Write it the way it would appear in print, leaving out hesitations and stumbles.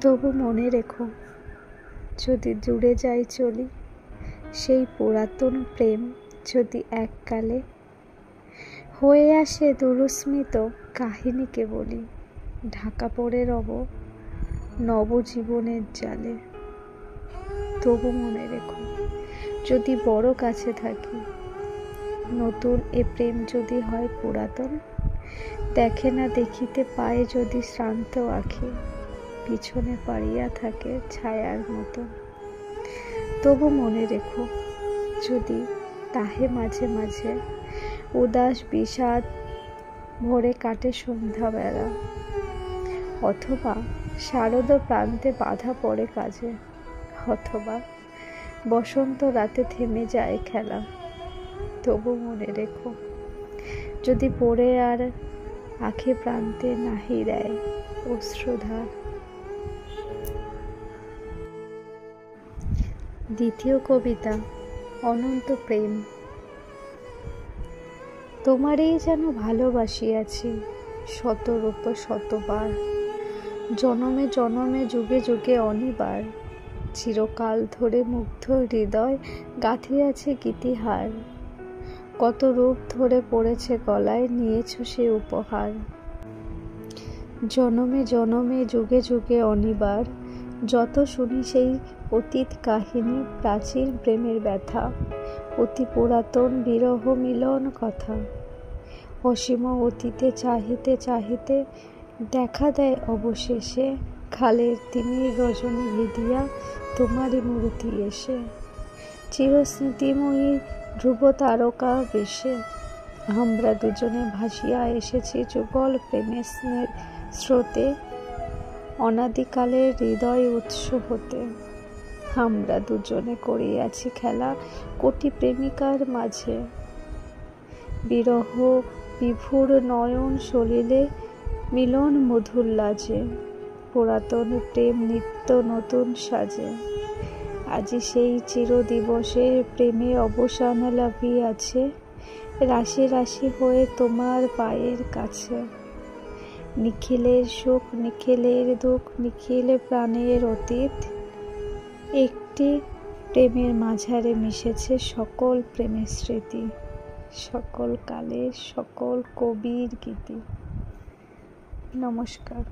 তবু মনে রেখো, যদি দূরে যাই চলি, সেই পুরাতন প্রেম যদি এককালে হয়ে আসে দুরস্মিত কাহিনীকে বলি, ঢাকা পড়ে রব নবজীবনের জালে। তবু মনে রেখো, যদি বড় কাছে থাকি, নতুন এ প্রেম যদি হয় পুরাতন, দেখে না দেখিতে পায় যদি শ্রান্ত আঁখি, পিছনে পাড়িয়া থাকে ছায়ার মতো। তবু মনে রেখো, যদি তাহে মাঝে মাঝে উদাস বিষাদ ভরে কাটে সন্ধ্যাবেলা, অথবা শারদ প্রান্তে বাধা পড়ে কাজে, অথবা বসন্ত রাতে থেমে যায় খেলা। তবু মনে রেখো, যদি পড়ে আর আখে প্রান্তে নাহি দেয় অশ্রুধার। দ্বিতীয় কবিতা, অনন্ত প্রেম। তোমারই যেন ভালোবাসিয়াছি শতরূপ শতবার, জনমে জনমে যুগে যুগে অনিবার, চিরকাল ধরে মুগ্ধ হৃদয় গাঁথিয়াছে গীতিহার, কত রূপ ধরে পড়েছে গলায় নিয়েছ সে উপহার। জনমে জনমে যুগে যুগে অনিবার, যত শুনি সেই অতীত কাহিনী, প্রাচীন প্রেমের ব্যথা, অতি পুরাতন বিরহ মিলন কথা, অসীম অতীতে চাহিতে চাহিতে দেখা দেয় অবশেষে খালের তিমির রজনী ভিদিয়া তোমারই মূর্তি এসে, চিরস্মৃতিময়ী ধ্রুব তারকা বেশে, আমরা দুজনে ভাসিয়া এসেছি যুগল প্রেমের স্রোতে, অনাদিকালের হৃদয় উৎস হতে, আমরা দুজনে করিয়াছি খেলা কোটি প্রেমিকার মাঝে, বিরহ বিভোর নয়ন সলিলে মিলন মধুর লাজে, পুরাতন প্রেম নিত্য নতুন সাজে, আজি সেই চির দিবসের প্রেমে অবসান লাভিয়াছে, রাশি রাশি হয়ে তোমার পায়ের কাছে, নিখিলের সুখ নিখিলের দুঃখ নিখিল প্রাণের অতীত, একটি প্রেমের মাঝারে মিশেছে সকল প্রেমের স্মৃতি, সকল কালের সকল কবির গীতি। নমস্কার।